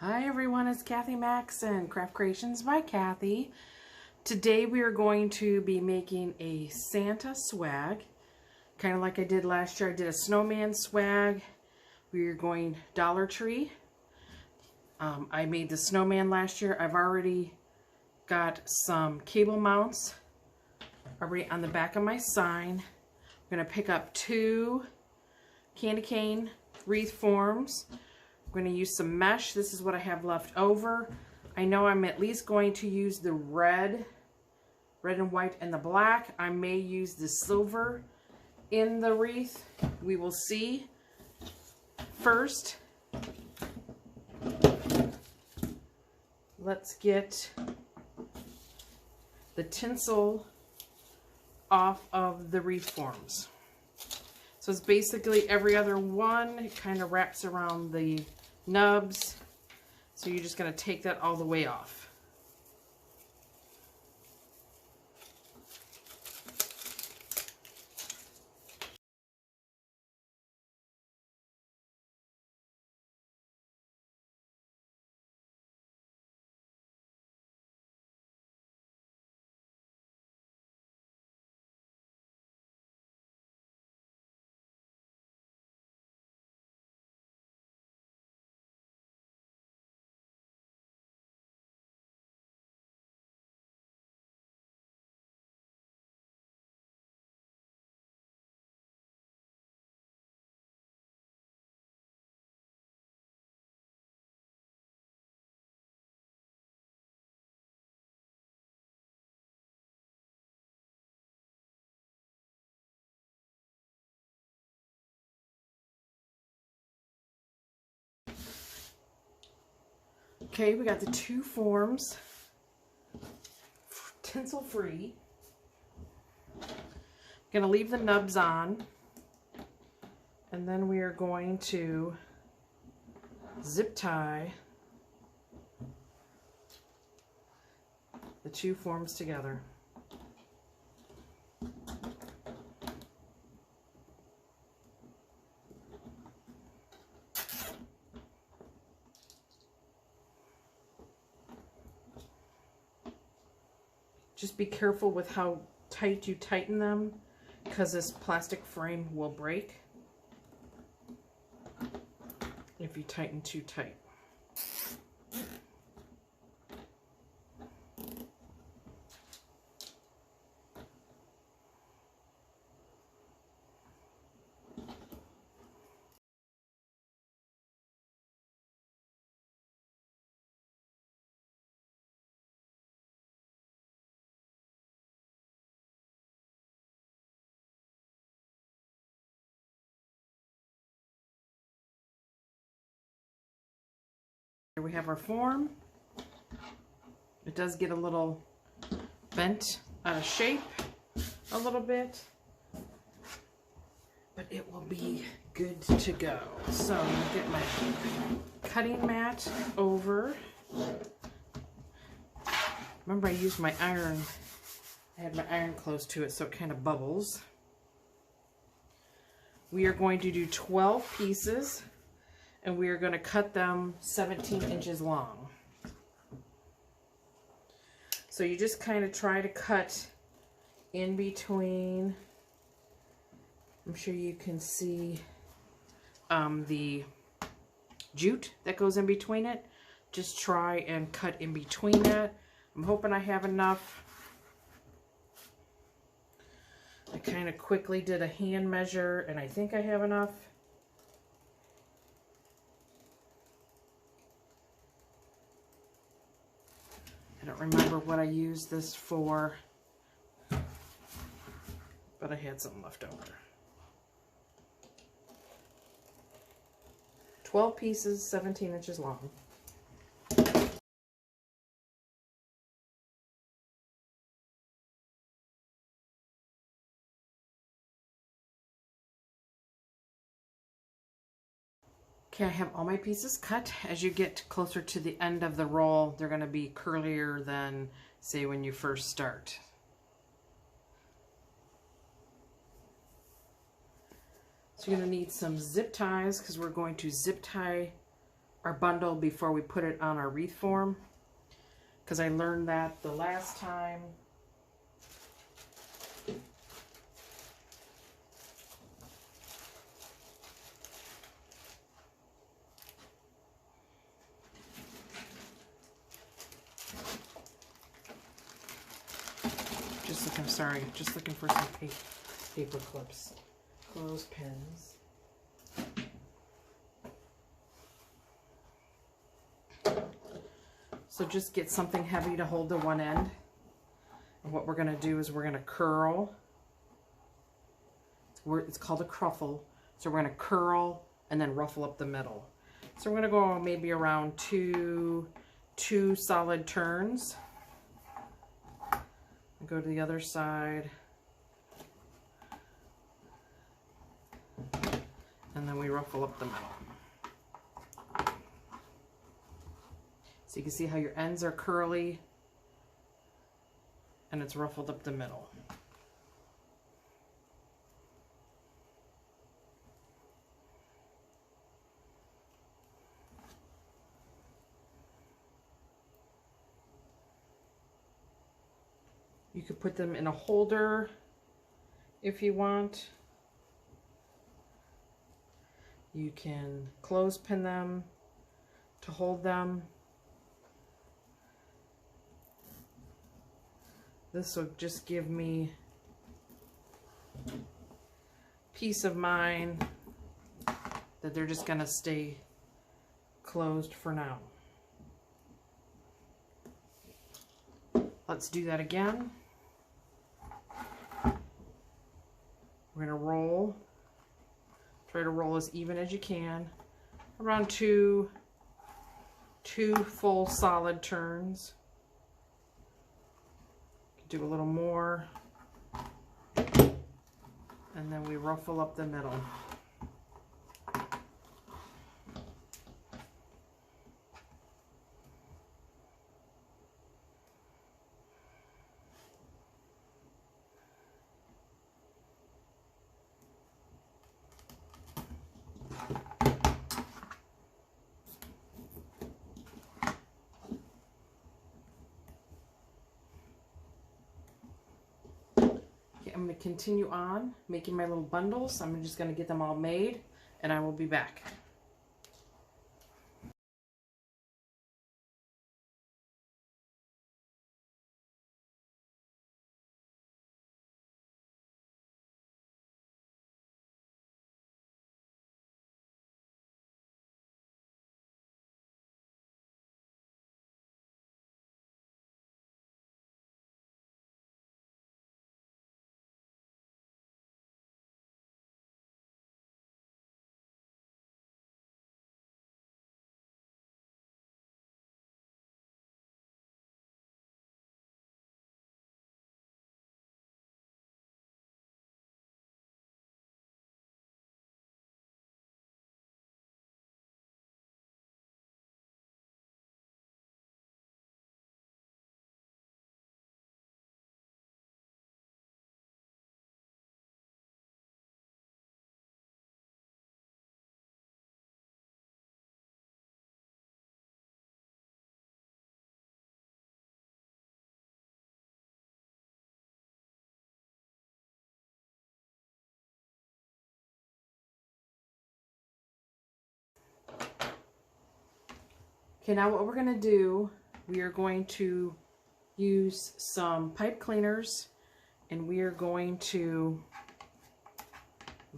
Hi everyone, it's Kathy Maxon, Craft Creations by Kathy. Today we are going to be making a Santa swag, kind of like I did last year. I did a snowman swag. We are going Dollar Tree. I made the snowman last year. I've already got some cable mounts already on the back of my sign. I'm going to pick up 2 candy cane wreath forms. I'm going to use some mesh. This is what I have left over. I know I'm at least going to use the red and white, and the black. I may use the silver in the wreath. We will see. First, let's get the tinsel off of the wreath forms. So it's basically every other one. It kind of wraps around the nubs. So you're just going to take that all the way off. Okay, we got the 2 forms, tinsel free. I'm going to leave the nubs on, and then we are going to zip tie the 2 forms together. Just be careful with how tight you tighten them, because this plastic frame will break if you tighten too tight. Here we have our form. It does get a little bent out of shape a little bit, but it will be good to go. So I'm going to get my cutting mat over. Remember, I used my iron. I had my iron close to it, so it kind of bubbles. We are going to do 12 pieces, and we are going to cut them 17 inches long. So you just kind of try to cut in between. I'm sure you can see the jute that goes in between it. Just try and cut in between that. I'm hoping I have enough. I kind of quickly did a hand measure, and I think I have enough. I don't remember what I used this for, but I had some left over. 12 pieces, 17 inches long. Okay, I have all my pieces cut. As you get closer to the end of the roll, they're going to be curlier than, say, when you first start. So you're going to need some zip ties, because we're going to zip tie our bundle before we put it on our wreath form, because I learned that the last time. Just looking for some paper clips, clothespins. So just get something heavy to hold to one end. And what we're going to do is we're going to curl. It's called a cruffle. So we're going to curl and then ruffle up the middle. So we're going to go maybe around two solid turns. Go to the other side. And then we ruffle up the middle. So you can see how your ends are curly and it's ruffled up the middle. You could put them in a holder if you want. You can clothespin them to hold them. This will just give me peace of mind that they're just going to stay closed for now. Let's do that again. We're going to roll. Try to roll as even as you can. Around two full solid turns. Do a little more. And then we ruffle up the middle. I'm going to continue on making my little bundles. I'm just going to get them all made and I will be back. Okay, now what we're going to do, we are going to use some pipe cleaners and we are going to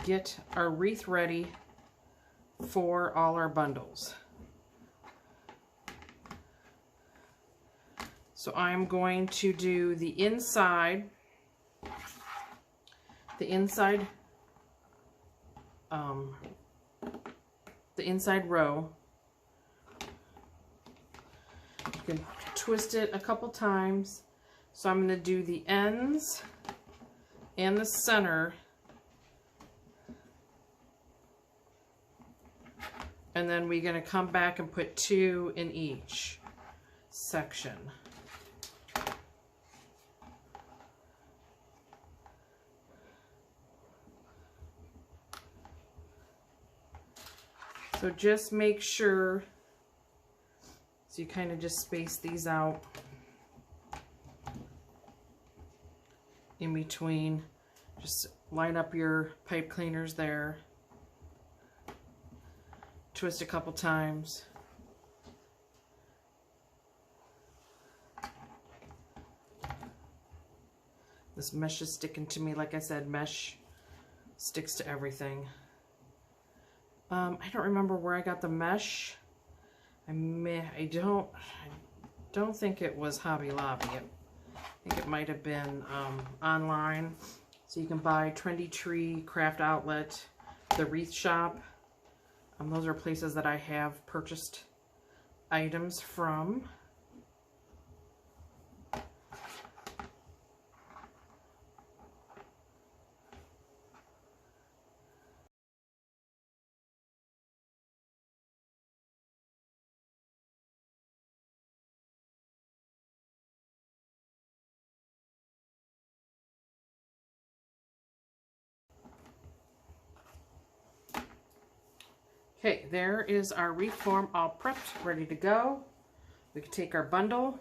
get our wreath ready for all our bundles. So I'm going to do the inside row. You can twist it a couple times. So I'm going to do the ends and the center, and then we're going to come back and put 2 in each section. So just make sure So you kind of just space these out in between. Just line up your pipe cleaners there. Twist a couple times. This mesh is sticking to me. Like I said, mesh sticks to everything. I don't remember where I got the mesh. I don't think it was Hobby Lobby. I think it might have been online. So you can buy Trendy Tree, Craft Outlet, the Wreath Shop. Those are places that I have purchased items from. Okay, there is our wreath form all prepped, ready to go. We can take our bundle.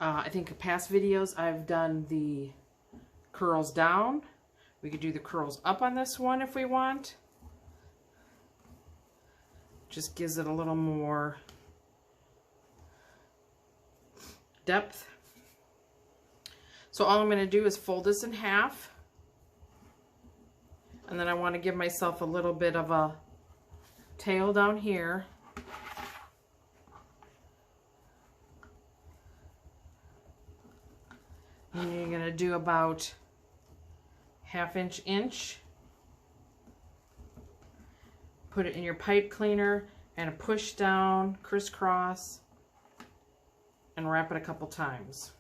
I think in past videos I've done the curls down. We could do the curls up on this one if we want. Just gives it a little more depth. So all I'm going to do is fold this in half. And then I want to give myself a little bit of a tail down here. And you're going to do about 1/2 inch. Put it in your pipe cleaner and a push down, crisscross, and wrap it a couple times.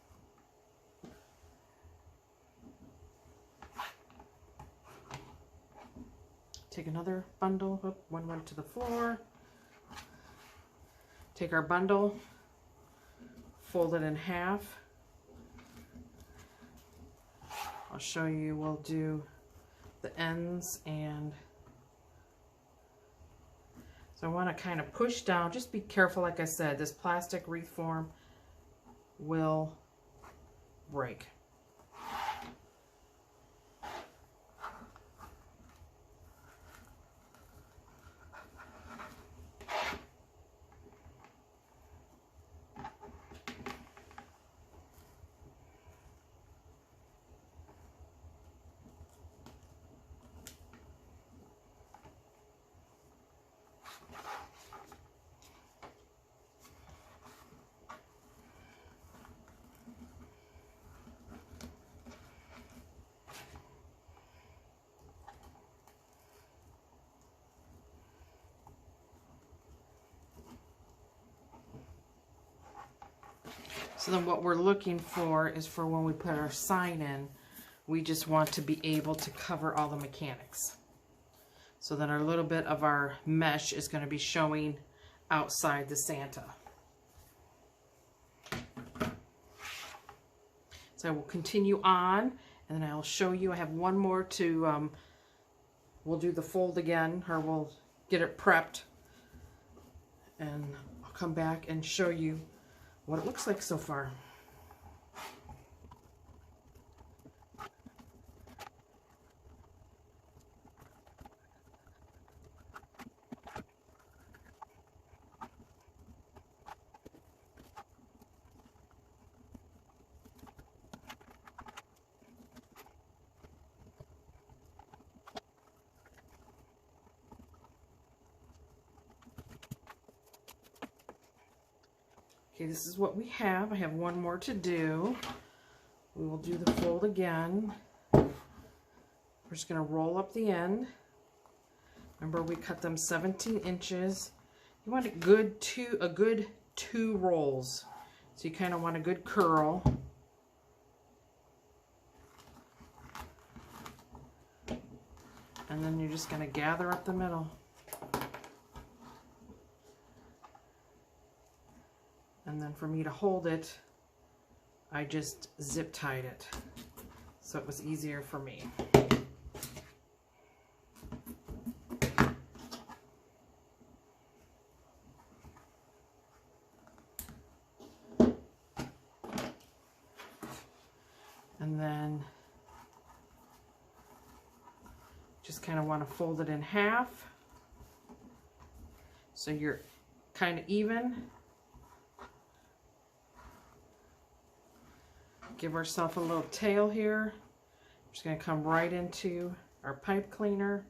Take another bundle. Oh, one went to the floor. Take our bundle, fold it in half. I'll show you, we'll do the ends, and so I want to kind of push down. Just be careful, like I said, this plastic wreath form will break. So then what we're looking for is for when we put our sign in, we just want to be able to cover all the mechanics. So then our little bit of our mesh is going to be showing outside the Santa. So I will continue on, and then I'll show you. I have one more to, we'll do the fold again, or we'll get it prepped, and I'll come back and show you what it looks like so far. Okay, this is what we have. I have one more to do. We will do the fold again. We're just going to roll up the end. Remember, we cut them 17 inches. You want a good two rolls. So you kind of want a good curl. And then you're just going to gather up the middle. And then for me to hold it, I just zip tied it. So it was easier for me. And then just kind of want to fold it in half so you're kind of even. Give ourselves a little tail here. Just going to come right into our pipe cleaner,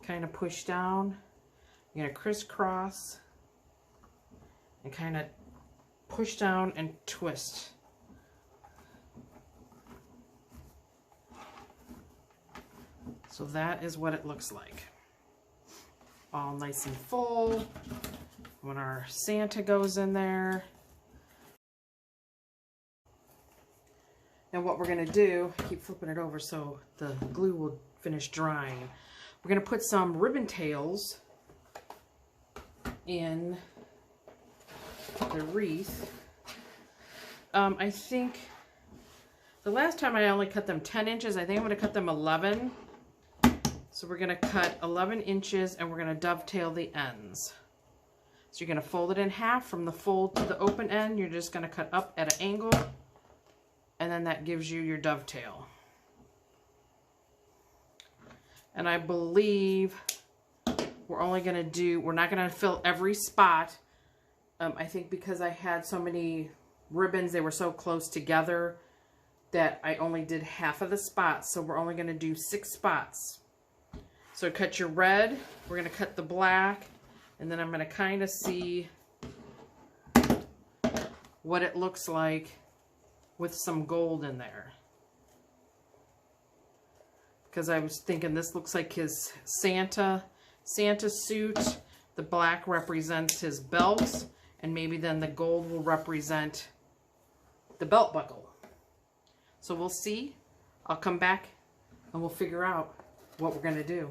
kind of push down. You're going to crisscross and kind of push down and twist. So that is what it looks like. All nice and full. When our Santa goes in there. Now what we're going to do, keep flipping it over so the glue will finish drying. We're going to put some ribbon tails in the wreath. I think the last time I only cut them 10 inches. I think I'm going to cut them 11. So we're going to cut 11 inches and we're going to dovetail the ends. So you're going to fold it in half from the fold to the open end. You're just going to cut up at an angle. And then that gives you your dovetail. And I believe we're only going to do, we're not going to fill every spot. I think because I had so many ribbons, they were so close together that I only did half of the spots. So we're only going to do 6 spots. So cut your red, we're going to cut the black, and then I'm going to kind of see what it looks like with some gold in there. Because I was thinking this looks like his Santa suit. The black represents his belt, and maybe then the gold will represent the belt buckle. So we'll see. I'll come back and we'll figure out what we're going to do.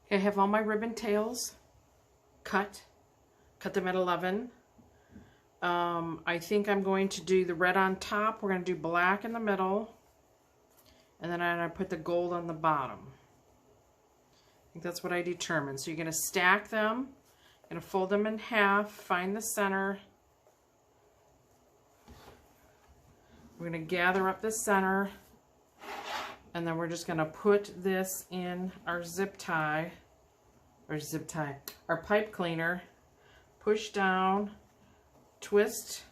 Okay, I have all my ribbon tails cut them at 11. I think I'm going to do the red on top. We're going to do black in the middle. And then I'm going to put the gold on the bottom. I think that's what I determined. So you're going to stack them. Going to fold them in half. Find the center. We're going to gather up the center. And then we're just going to put this in our our pipe cleaner. Push down, twist.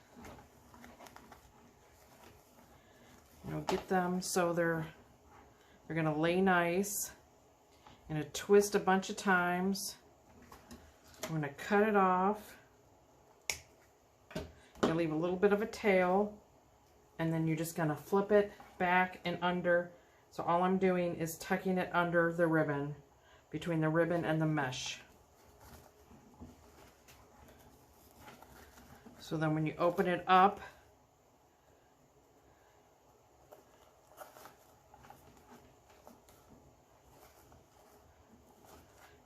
Get them so they're going to lay nice. I'm going to twist a bunch of times. I'm going to cut it off. I'm going to leave a little bit of a tail. And then you're just going to flip it back and under. So all I'm doing is tucking it under the ribbon, between the ribbon and the mesh. So then when you open it up,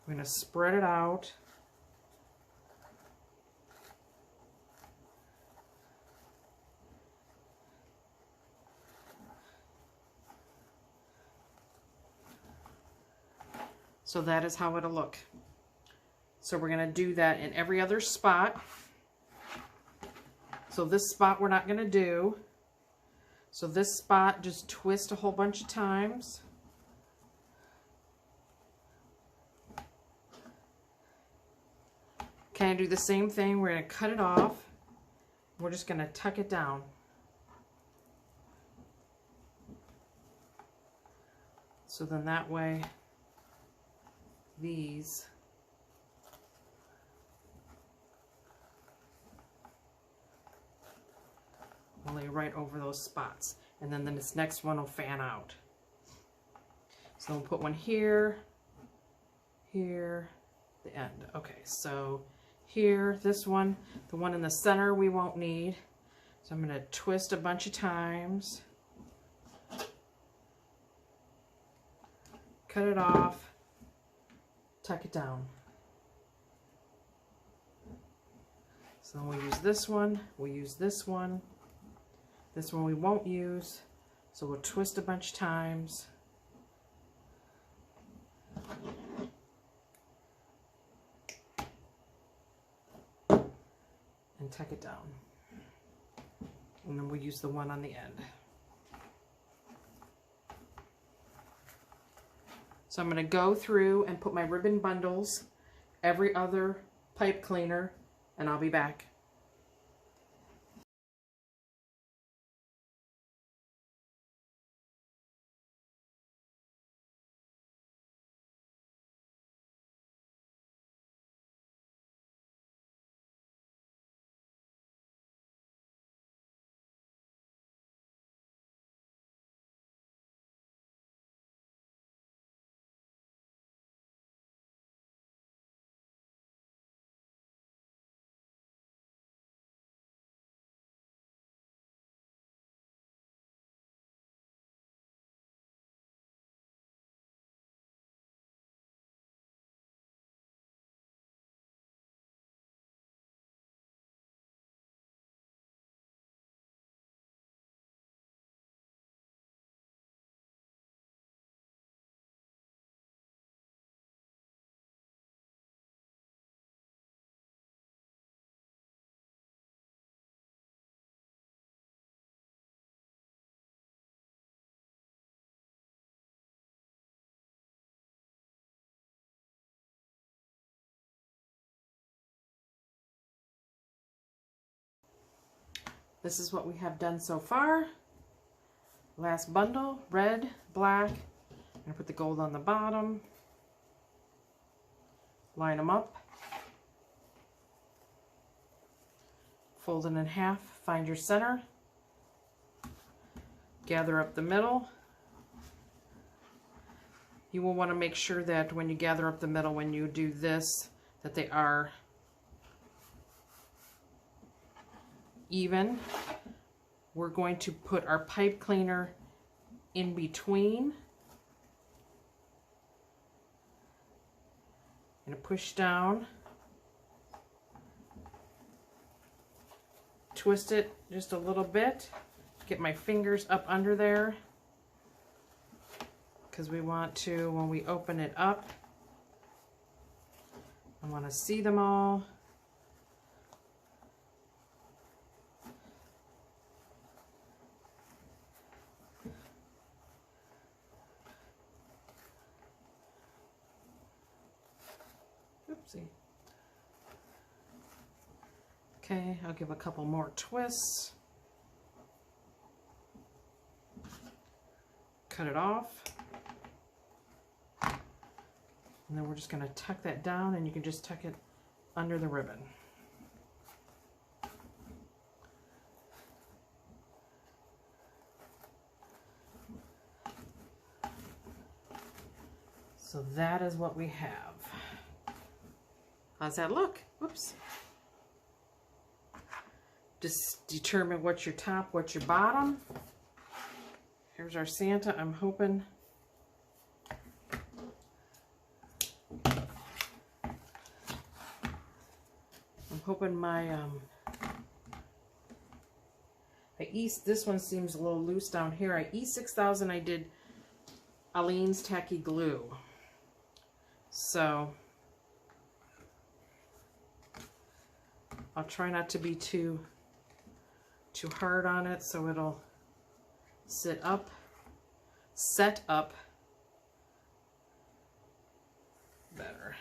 I'm going to spread it out. So that is how it'll look. So we're going to do that in every other spot. So this spot we're not going to do. So this spot, just twist a whole bunch of times. Okay, do the same thing. We're going to cut it off. We're just going to tuck it down. So then that way, these right over those spots. And then this next one will fan out. So we'll put one here, here, the end. Okay, so here, this one, the one in the center we won't need. So I'm going to twist a bunch of times. Cut it off. Tuck it down. So we'll use this one, we'll use this one. This one we won't use, so we'll twist a bunch of times. And tuck it down. And then we'll use the one on the end. So I'm going to go through and put my ribbon bundles every other pipe cleaner, and I'll be back. This is what we have done so far. Last bundle, red, black. I'm going to put the gold on the bottom. Line them up. Fold it in half, find your center. Gather up the middle. You will want to make sure that when you gather up the middle, when you do this, that they are even. We're going to put our pipe cleaner in between. I'm going to push down, twist it just a little bit, get my fingers up under there, because we want to, when we open it up, I want to see them all. Oopsie. Okay, I'll give a couple more twists. Cut it off. And then we're just going to tuck that down, and you can just tuck it under the ribbon. So that is what we have. How's that look? Whoops. Just determine what's your top, what's your bottom. Here's our Santa. I'm hoping my this one seems a little loose down here. I E6000, I did Aleene's Tacky Glue. So I'll try not to be too hard on it, so it'll set up better.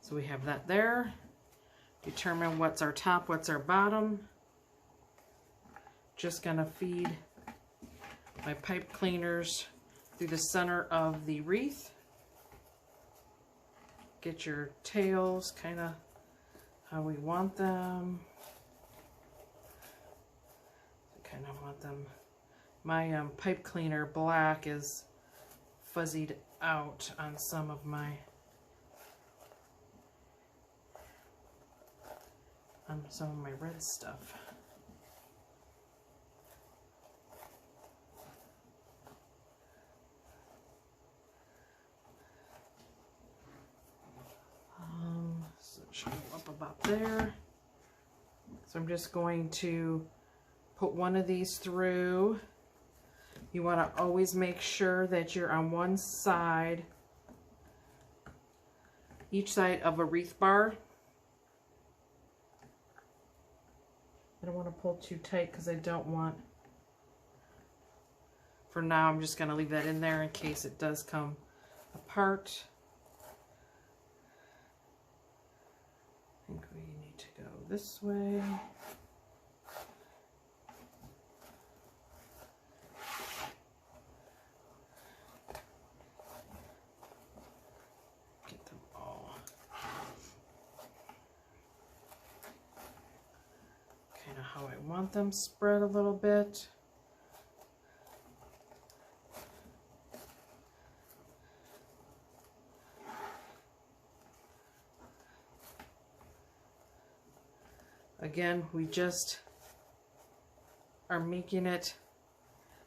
So we have that there. Determine what's our top, what's our bottom. Just gonna feed my pipe cleaners through the center of the wreath. Get your tails kind of how we want them. I kind of want them. My pipe cleaner black is fuzzied out on some of my red stuff. So it should go up about there. So I'm just going to put one of these through. You want to always make sure that you're on one side, each side of a wreath bar. I don't want to pull too tight because I don't want, for now I'm just going to leave that in there in case it does come apart. I think we need to go this way. Get them all kind of how I want them spread a little bit. Again, we just are making it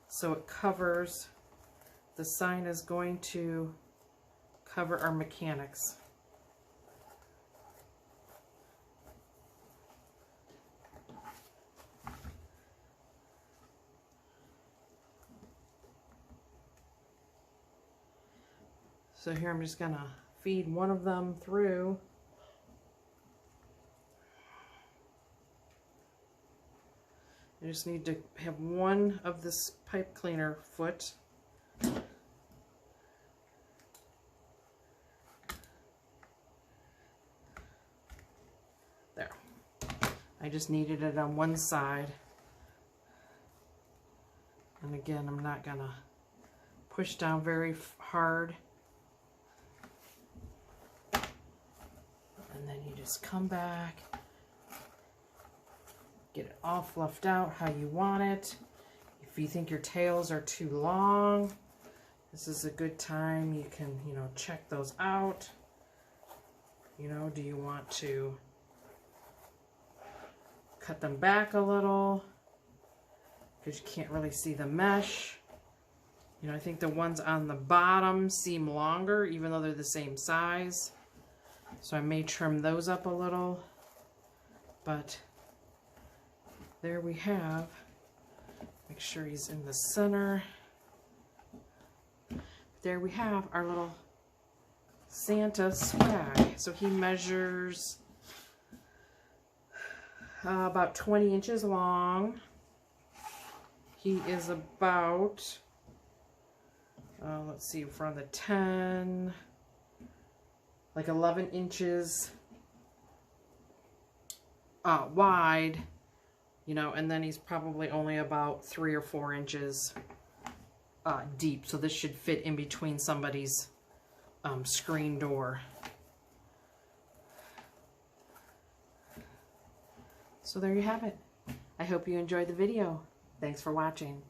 so it covers. The sign is going to cover our mechanics. So here I'm just gonna feed one of them through. I just need to have one of this pipe cleaner foot. There. I just needed it on one side. And again, I'm not gonna push down very hard. And then you just come back. Get it all fluffed out how you want it. If you think your tails are too long, this is a good time. You can, check those out. Do you want to cut them back a little? Because you can't really see the mesh. I think the ones on the bottom seem longer, even though they're the same size. So I may trim those up a little, but there we have. Make sure he's in the center. There we have our little Santa swag. So he measures about 20 inches long. He is about, let's see, from the 10, like 11 inches wide. And then he's probably only about 3 or 4 inches deep. So this should fit in between somebody's screen door. So there you have it. I hope you enjoyed the video. Thanks for watching.